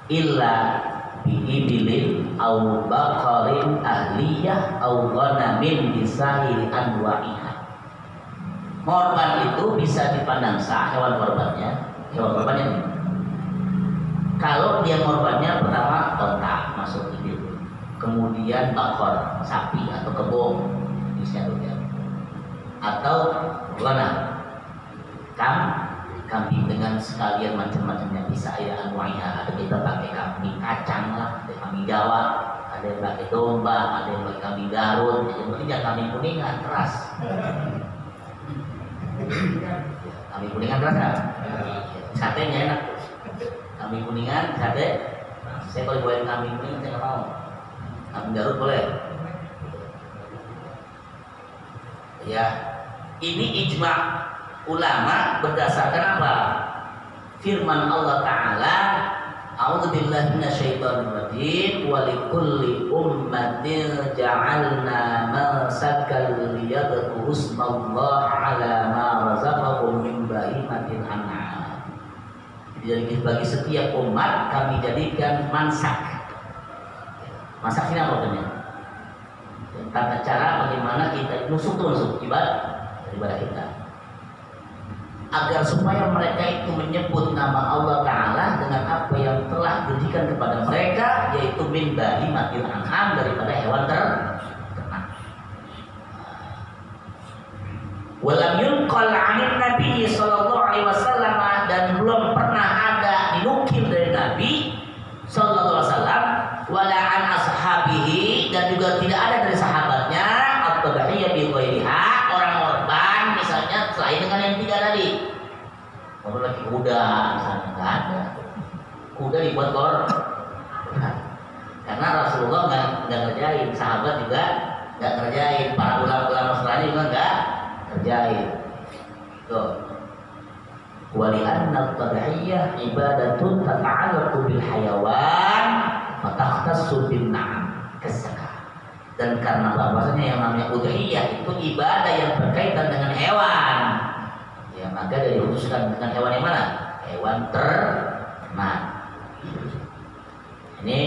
illa biibilin au baqarin ahliyah au ghanamin bisairi anwa'iha. Korban itu bisa dipandang sah hewan korbannya ini. Kalau dia korbannya pertama onta masuk ibil, kemudian bakor sapi atau kebo misalnya, atau ghanam kambing dengan sekalian macam-macamnya bisa ya anwaiha. Ada kita pakai kambing kacang lah, ada kambing Jawa, ada yang pakai domba, ada yang pakai kambing Garut. Yang penting jangan kambing kuningan keras. Kambing kuningan keras kan? Satenya enak. Kambing kuningan sate. Saya kalau bawain kambing kuningan saya nggak mau. Kambing Garut boleh. Ya, ini ijma ulama berdasarkan apa? Firman Allah Ta'ala, a'udzubillahi minasyaitonir rajim, wa likulli ummatin ja'alna mansakan liyadhkuru ismallaha 'ala ma razaqahum min bahimatil an'am. Jadi bagi setiap umat kami jadikan mansak. Mansak ini apa artinya? Tata cara bagaimana kita nusuk ibadah kita, agar supaya mereka itu menyebut nama Allah Ta'ala dengan apa yang telah diberikan kepada mereka, yaitu min bahimatil an'am, daripada hewan ternak. Walam yunqal 'anil Nabi sallallahu alaihi wasallam, dan belum pernah ada dinukil dari Nabi sallallahu alaihi wasallam, wala an ashabihi, dan juga tidak ada dari sahabatnya, at-tadhiyah bi ghairiha, orang korban misalnya selain dengan yang tiga tadi. Kalau lagi kuda misalnya nggak ada, kuda dibuat korban, karena Rasulullah nggak ngerjain, sahabat juga nggak ngerjain, para ulama setelahnya juga nggak ngerjain. Tuh, wali'anna at-tadhiyah ibadatun tata'allaqu bil hayawan fatakhtassu bin na'am kasaka. Dan karena bahwasanya yang namanya udhiyah itu ibadah yang berkaitan dengan hewan, ya maka dia dikhususkan dengan hewan yang mana? Hewan ternak. Ini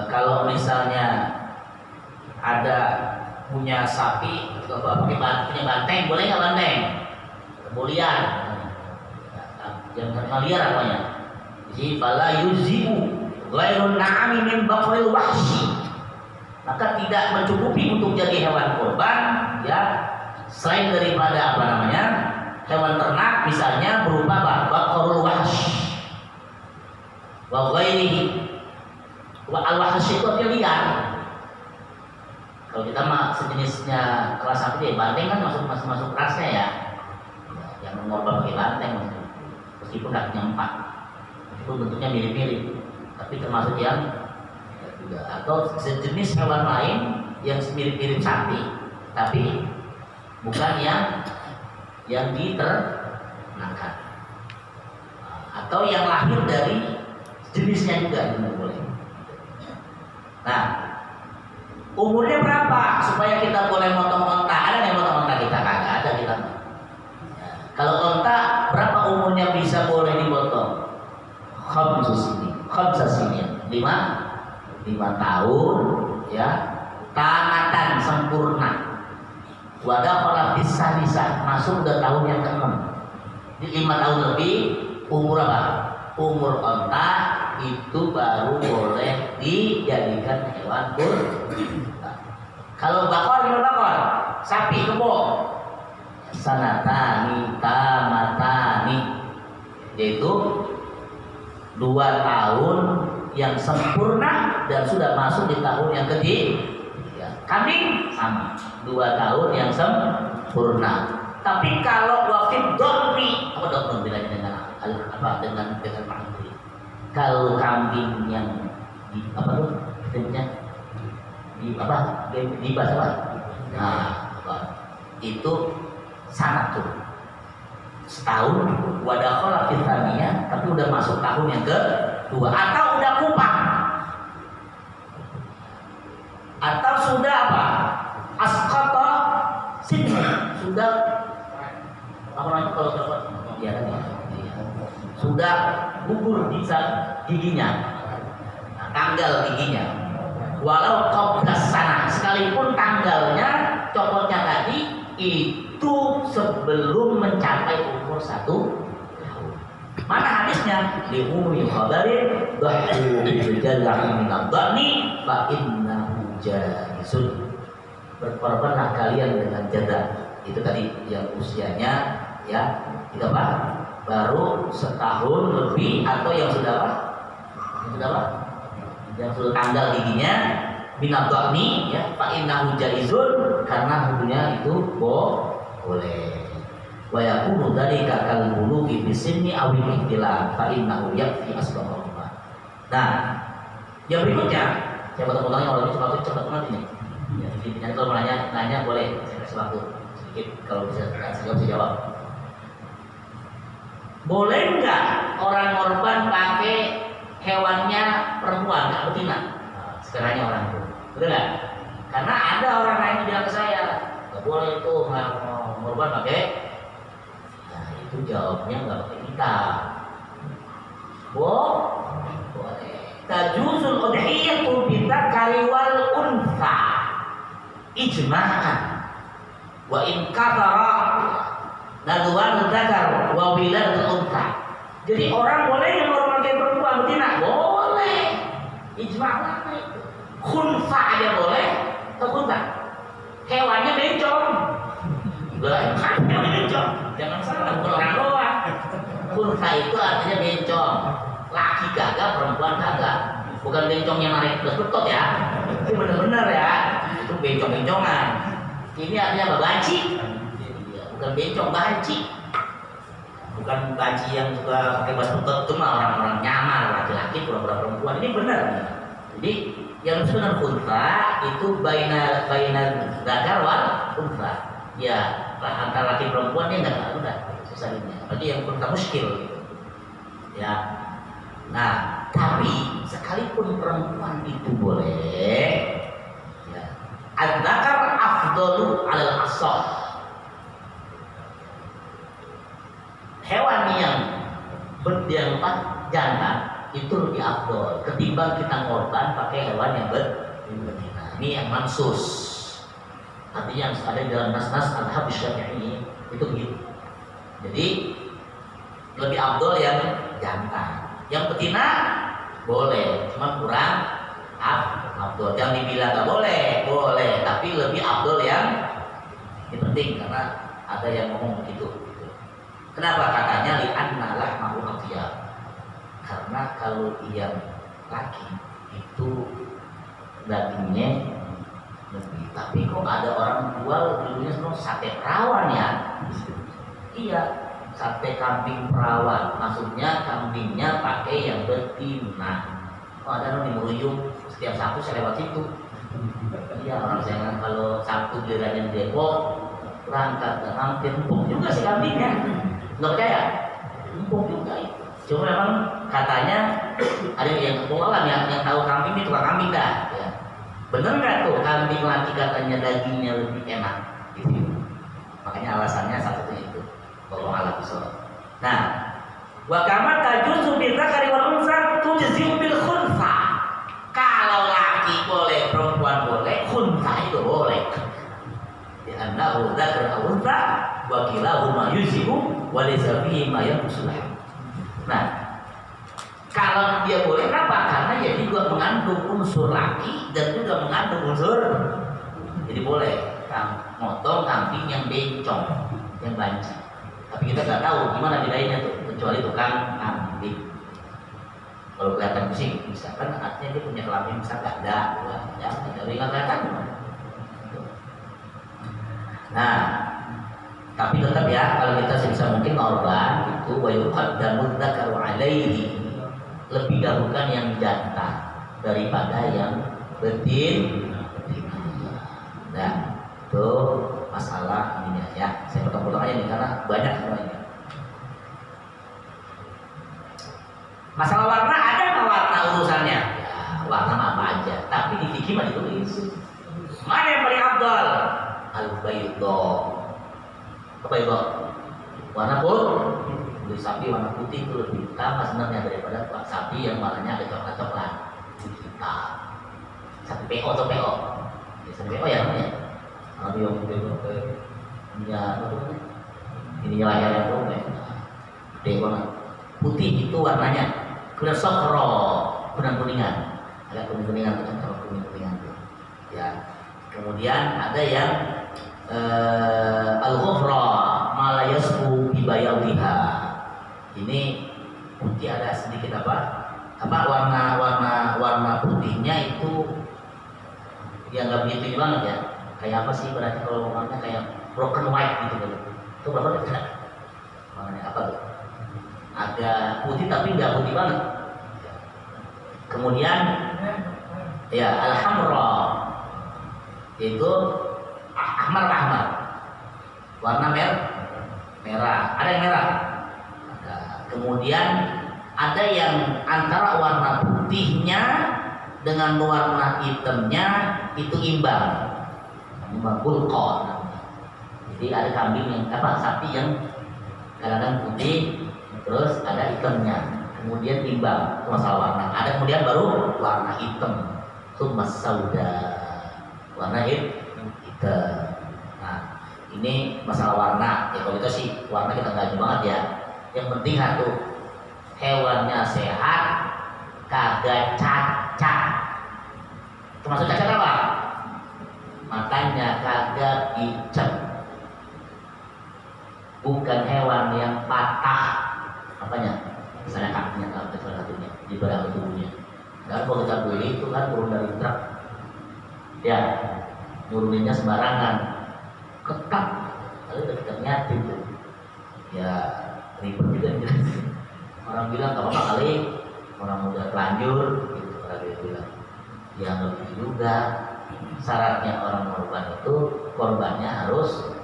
kalau misalnya ada punya sapi, punya banteng, boleh nggak banteng? Kemudian yang terkenal liar apanya? Jadi fala yuzibu ghairun na'ami min baqril wahshi, maka tidak mencukupi untuk jadi hewan kurban ya selain daripada apa namanya hewan ternak, misalnya berupa baqrul wahsh wa ghairihi. Wa al-wahsh itu artinya liar. Kalau kita mah sejenisnya kelas sapi, banteng kan masuk kelasnya ya, yang mengorban pakai banteng, meskipun kakinya 4, meskipun bentuknya mirip-mirip, tapi termasuk yang juga. Atau sejenis hewan lain yang mirip-mirip sapi, tapi bukan yang diternakan, atau yang lahir dari jenisnya juga itu boleh. Nah, umurnya berapa supaya kita boleh motong onta? Ada yang motong onta kita? Kagak ada kita. Kalau onta berapa umurnya bisa boleh dipotong? Khamsa sinin, 5 tahun ya, tamatan sempurna. Wadakhala fis sadisah, masuk ke tahun yang ke-6. Jadi 5 tahun lebih umur apa? Umur onta itu baru boleh dijadikan hewan kurban. Kalau bakor gimana bakor? Sapi, kebo. Sanatani tamatani, yaitu 2 tahun yang sempurna dan sudah masuk di tahun yang ketiga. Kambing sama 2 tahun yang sempurna. Tapi kalau wafid dormi, apa dokter bilangnya dengan apa dengan makna? Kalau kambing yang di apa tuh namanya di bahasa apa? Nah, itu sangat tuh setahun wadakhala fitania, tapi udah masuk tahun yang kedua, atau udah kupang, atau sudah apa? Asqata sin, sudah apa namanya kalau ya kan ya, sudah gugur di giginya, nah, tanggal giginya. Walau qabla sana, sekalipun tanggalnya copotnya tadi itu sebelum mencapai umur 1 tahun. Mana hadisnya? Li ummi khabarin dhahu bil jaz'i min ad-dhani fa innahu jaisun. Berkorbanlah kalian dengan jadah. Itu tadi yang usianya ya, tidak apa? Baru setahun lebih atau yang sudah apa? Yang sudah apa? Yang sudah tanggal giginya binadhani ya, fa innahu jaizun, karena hukumnya itu boleh. Wa yakunu dzalika kal bulughi bi sinni aw al-ihtilam fa innahu yakfi asbabahuma. Nah, yang berikutnya saya potong potongnya kalau itu waktu cepat banget ini. Ya, jadi kalau mau nanya boleh, saya kasih waktu sedikit kalau bisa jawab. Boleh nggak orang korban pakai hewannya perempuan, nggak betina? Nah, sekiranya orang itu, betul nggak? Karena ada orang lain bilang ke saya, nggak boleh itu korban pakai. Nah itu jawabnya nggak pakai kita. Boleh. Tajuzul udhiyatu bidzakari wal untha ijma'an wa in kathara nadwan dzakar wa wiladul untha. Jadi orang boleh yang pakai perempuan betina? Boleh. Ijma' ulama itu. Khunsa aja boleh, atau khunsa? Hewannya bencong. Hewannya bencong. Jangan salah, bukan orang doang. Khunsa itu artinya bencong. Laki kagak, perempuan kagak. Bukan bencongnya narik plus betot ya. Itu benar-benar ya. Itu bencong-bencongan. Ini artinya apa? Banci. Bukan bencong, banci. Bukan banci yang suka pakai bas betot, cuma orang-orang nyamar, laki-laki pura-pura perempuan. Ini benar. Jadi yang sebenarnya unta itu baina dzakar wal unta. Ya, antara laki perempuan dia enggak udah susahnya. Apalagi yang unta muskil gitu. Ya. Nah, tapi sekalipun perempuan itu boleh, ya, adzakar afdalu alal asal. Hewan yang berdiampak jantan itu lebih afdol ketimbang kita ngorban pakai hewan yang betina. Ini yang mansus. Artinya yang ada di dalam nas-nas al-hadis syafi'i itu begitu. Jadi lebih afdol yang jantan. Yang betina boleh, cuma kurang afdol. Jangan dibilang nggak boleh, boleh, tapi lebih afdol yang ini penting karena ada yang ngomong begitu. Kenapa katanya li'anna lahmahu atyab? Karena kalau yang laki itu dagingnya lebih. Tapi kok ada orang jual dulunya semua sate perawan ya? Iya, sate kambing perawan. Maksudnya kambingnya pakai yang betina. Oh ada di Meruyung, setiap Sabtu saya lewat situ. Iya orang saya kalau Sabtu gilirannya di Depok berangkat dan hampir empuk juga si kambingnya. Nggak percaya? Empuk juga itu. Cuma memang katanya ada yang alam yang tahu kambing itu tukang kambing dah. Ya. Bener nggak tuh kambing laki katanya dagingnya lebih enak? Gitu. Makanya alasannya satu itu. Tolong alat bisor. Nah, wa kama tajuzu bil dzakari wal unsa tujzi'u bil khunsa. Kalau laki boleh, perempuan boleh, khunsa itu boleh. Di annahu dzakar aw unsa wa kilahuma yuzi'u wa laysa fihi ma yanqusul. Nah, kalau dia boleh kenapa? Karena ya dia juga mengandung unsur laki dan juga mengandung unsur, jadi boleh motong kambing yang bencong, yang banci. Tapi kita nggak tahu gimana bedanya tuh, kecuali tukang kambing. Kalau kelihatan pusing, misalkan artinya dia punya kelamin besar nggak ada, ya dari nggak kelihatan. Nah, tapi tetap ya kalau kita sebisa mungkin korban itu wa yuqaddamu dzakaru alaihi, lebih dahulukan yang jantan daripada yang betina. Nah, itu masalah ini ya. Saya potong-potong aja nih karena banyak semuanya. Masalah warna ada nggak warna urusannya? Ya, warna apa aja. Tapi di fikih mah ditulis. Mana yang paling afdal? Al-baydha. Apa itu? Warna kulit sapi warna putih itu lebih utama sebenarnya daripada sapi yang warnanya ada coklat-coklat hitam. Sapi PO atau PO, ya, sapi PO ya namanya. Kalau yang punya ini layar yang robek, gede banget. Putih itu warnanya kulit sokro, kuning-kuningan, agak kuning-kuningan kan kalau kuning-kuningan tuh. Ya. Kemudian ada yang al-ghufra malayasku bibayauliha. Ini putih ada sedikit warna putihnya itu yang nggak begitu banget ya. Kayak apa sih berarti kalau warnanya kayak broken white gitu kan? Itu berapa dekat? Warnanya apa tuh? Agak putih tapi nggak putih banget. Kemudian ya al-hamra itu ahmar, warna merah. Ada yang merah. Ada. Kemudian ada yang antara warna putihnya dengan warna hitamnya itu imbang. Imbang bulqon. Jadi ada kambing yang sapi yang kadang-kadang putih, terus ada hitamnya. Kemudian imbang, itu masalah warna. Ada kemudian baru warna hitam, tsumma sauda. Warna hitam. Nah, ini masalah warna. Ya kalau itu sih warna kita nggak banget ya. Yang penting satu, hewannya sehat, kagak cacat. Termasuk cacat apa? Matanya kagak hijau. Bukan hewan yang patah. Apanya? Misalnya kakinya atau salah satunya di bagian tubuhnya. Dan kalau kita beli itu kan turun dari truk. Ya, nuruninnya sembarangan, ketat, lalu dekatnya gitu, ya ribet juga gitu. Orang bilang gak apa-apa kali, orang udah telanjur, gitu orang dia bilang. Ya lebih juga, syaratnya orang korban itu korbannya harus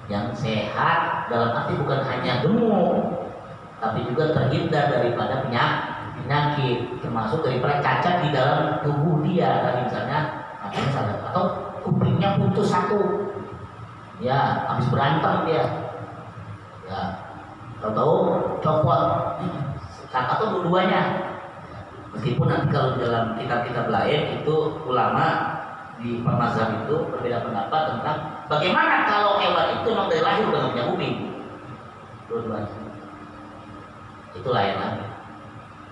yang sehat, dalam arti bukan hanya gemuk, tapi juga terhindar daripada penyakit, termasuk daripada cacat di dalam tubuh dia, tadi misalnya atau kupingnya putus satu, ya habis berantem dia, ya tahu copot atau dua-duanya. Meskipun nanti kalau dalam kitab-kitab lain itu ulama di mazhab itu berbeda pendapat tentang bagaimana kalau hewan itu memang dari lahir udah punya kuping, dua-duanya. Itu lain lagi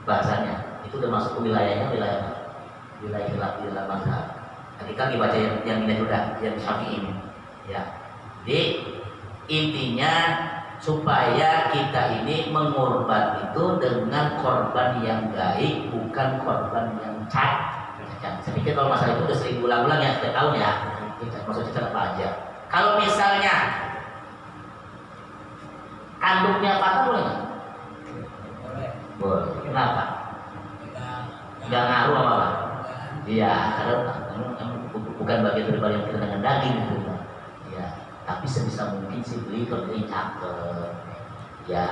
bahasanya, itu udah masuk ke wilayah mazhab. Ketika dibaca yang ini sudah yang Syafi'i ini, ya. Jadi intinya supaya kita ini mengorban itu dengan korban yang baik, bukan korban yang cacat. Saya pikir kalau masalah itu udah sering ulang-ulang ya, setiap tahun ya. Maksud cacat apa aja? Kalau misalnya kandungnya patah boleh nggak? Boleh. Kenapa? Nggak ngaruh apa-apa. Iya, karena bukan bagian daripada yang kita dengan daging gitu, ya. Tapi sebisa mungkin sih beli kalau ini cakep, ya,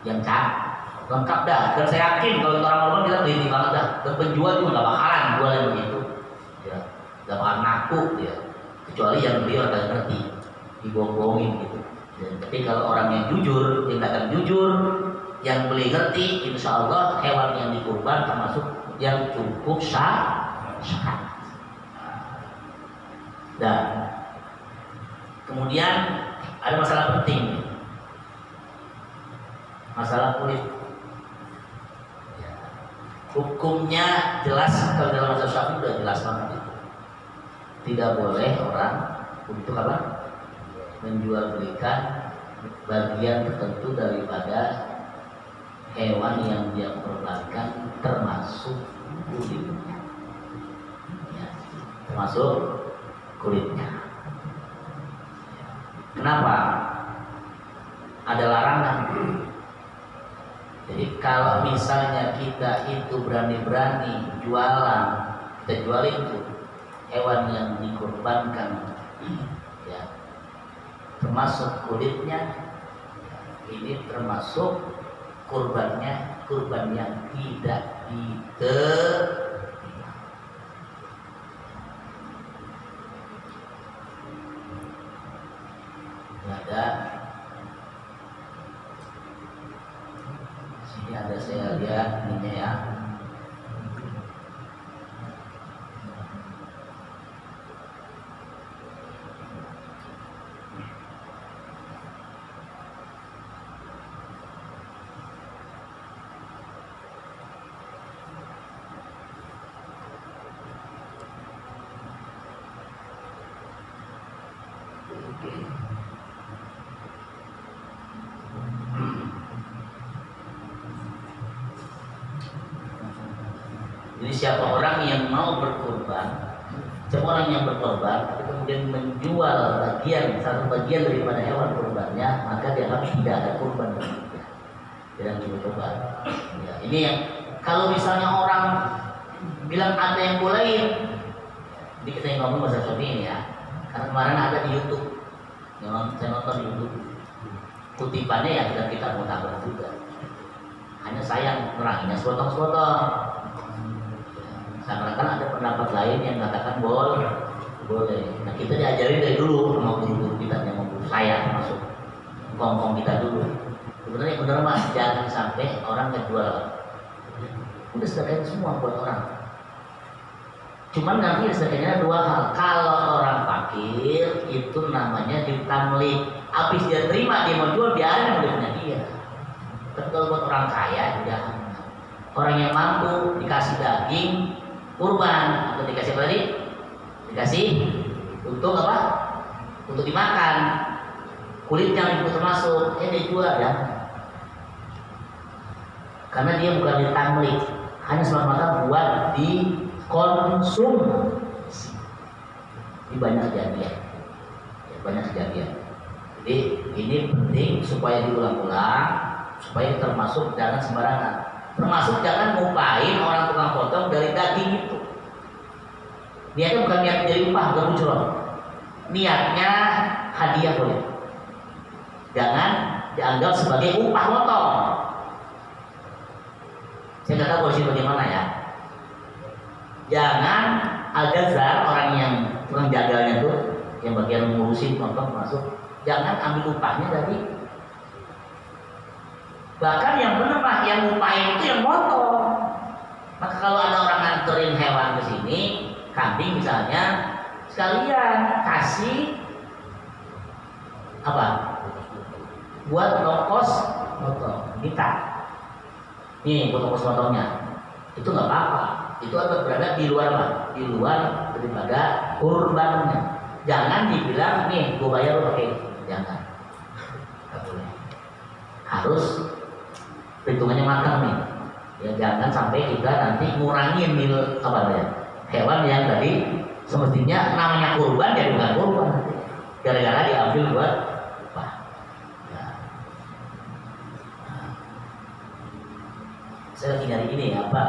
yang cakep, lengkap dah. Dan saya yakin kalau orang kita beli banget dah. Dan penjual juga nggak bakalan jual yang begitu, ya, nggak bakalan ngaku, ya. Kecuali yang beli orang yang ngerti, dibohong-bohongin gitu. Ya, tapi kalau orang yang jujur, yang datang jujur, yang beli ngerti, insya Allah hewan yang dikurban termasuk yang cukup syarat. Dan kemudian ada masalah penting, masalah kulit. Hukumnya jelas kalau dalam mazhab Syafi'i sudah jelas banget itu. Tidak boleh orang untuk apa? Menjual belikan bagian tertentu daripada hewan yang dia korbankan, termasuk kulitnya, ya, termasuk kulitnya. Kenapa? Ada larangan. Jadi kalau misalnya kita itu berani-berani jualan, kita jual itu hewan yang dikorbankan, ya, termasuk kulitnya, ini termasuk kurbannya, kurban yang tidak diterima. Ada ya. Jadi siapa orang yang mau berkorban, siapa orang yang berkorban, tapi kemudian menjual satu bagian daripada hewan kurbannya, maka dianggap tidak ada kurban berikutnya. Tidak coba-coba. Ya, ini yang kalau misalnya orang bilang ada yang bolehin, jadi kita yang ngomong bahasa Syafi'i ini ya. Karena kemarin ada di YouTube, saya nonton di YouTube, kutipannya ya kita mau tambah juga. Hanya sayang neranginya sepotong-sepotong. Seakan-akan ada pendapat lain yang mengatakan boleh. Nah kita diajarin dari dulu sama guru kita yang mau saya termasuk ngomong kita dulu. Sebenarnya benar mas, jangan sampai orang ngejual. Udah sedekahin semua buat orang. Cuman nanti sedekahnya dua hal. Kalau orang fakir itu namanya ditamlik. Habis dia terima dia mau jual biarin udah punya dia. Tapi kalau buat orang kaya jangan. Orang yang mampu dikasih daging kurban atau dikasih apa tadi? Dikasih untuk apa? Untuk dimakan. Kulitnya itu termasuk, dia jual ya. Karena dia bukan ditamlik, hanya semata-mata buat dikonsum. Ini banyak kejadian, Jadi ini penting supaya diulang-ulang, supaya termasuk jangan sembarangan. Termasuk jangan ngupain orang tukang potong dari daging itu. Niatnya bukan niat jadi upah, bukan muncul. Niatnya hadiah boleh. Jangan dianggap sebagai upah potong. Saya nggak tahu polisi bagaimana ya. Jangan al-jazar, orang yang tukang jagalnya tuh, yang bagian ngurusin potong masuk, jangan ambil upahnya dari. Bahkan yang benar pak, yang ngupain itu yang motong. Maka kalau ada orang nganterin hewan ke sini, kambing misalnya, sekalian kasih apa? Buat ongkos motong, kita. Nih buat ongkos motongnya, itu nggak apa-apa. Itu ada berada di luar apa? Di luar daripada kurbannya. Jangan dibilang nih, gue bayar lo pakai, jangan. Nggak boleh. Harus perhitungannya matang nih, ya jangan sampai kita nanti ngurangin nilai apa ya hewan yang tadi semestinya namanya kurban jadi bukan kurban, gara-gara diambil buat apa? Ya. Nah. Saya lagi nyari ini apa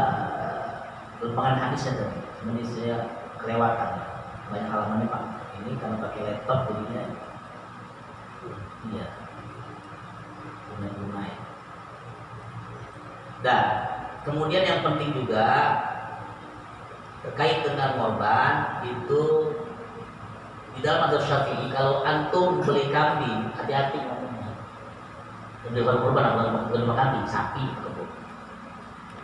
lempangan hadisnya tadi, ini saya kelewatan banyak halamannya pak. Ini karena pakai laptop jadinya, iya, lumayan. Dan kemudian yang penting juga terkait dengan korban itu di dalam mazhab Syafi'i, kalau antum beli kambing hati-hati ngomongnya. Beli korban bukan kambing, sapi.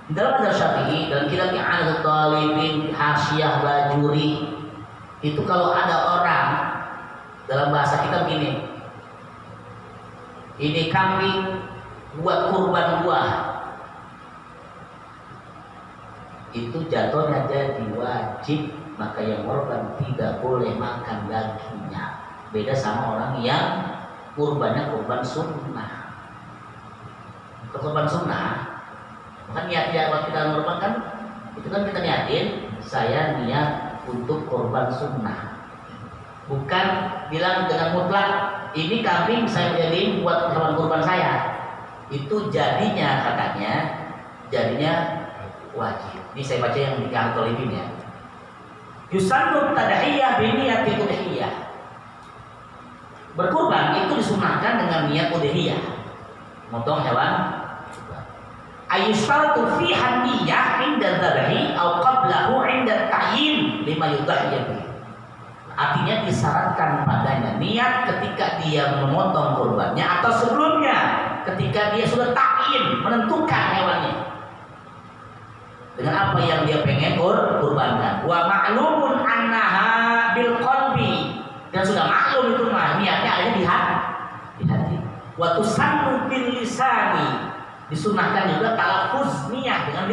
Di dalam mazhab Syafi'i dan kitab I'anatul Talibin Hasyiah Bajuri itu kalau ada orang dalam bahasa kita begini, ini kambing buat kurban buah, itu jatuhnya jadi wajib, maka yang korban tidak boleh makan dagingnya. Beda sama orang yang kurbannya kurban sunnah. Kurban sunnah, kan niatnya waktu kita kurban kan, itu kan kita niatin, saya niat untuk kurban sunnah. Bukan bilang dengan mutlak, ini kambing saya jadiin buat hewan kurban saya. Itu jadinya katanya, jadinya wajib. Ini saya baca yang di Al-Talibin ya. Yusannu tadhiyah bi niyati udhiyah. Berkurban itu disunahkan dengan niat udhiyah. Motong hewan. Ayustaratu fi haniyah inda dzabhi aw qablahu inda ta'yin lima yudhiyah. Artinya disyaratkan padanya niat ketika dia memotong kurbannya atau sebelumnya ketika dia sudah ta'yin menentukan hewannya. dengan apa yang dia pengen kurbankan. Wa ma'lumun annaha bil qalbi, dan sudah maklum itu mah niatnya adanya di hati. Wa tusannu bil lisani, disunahkan juga talaffuz niat dengan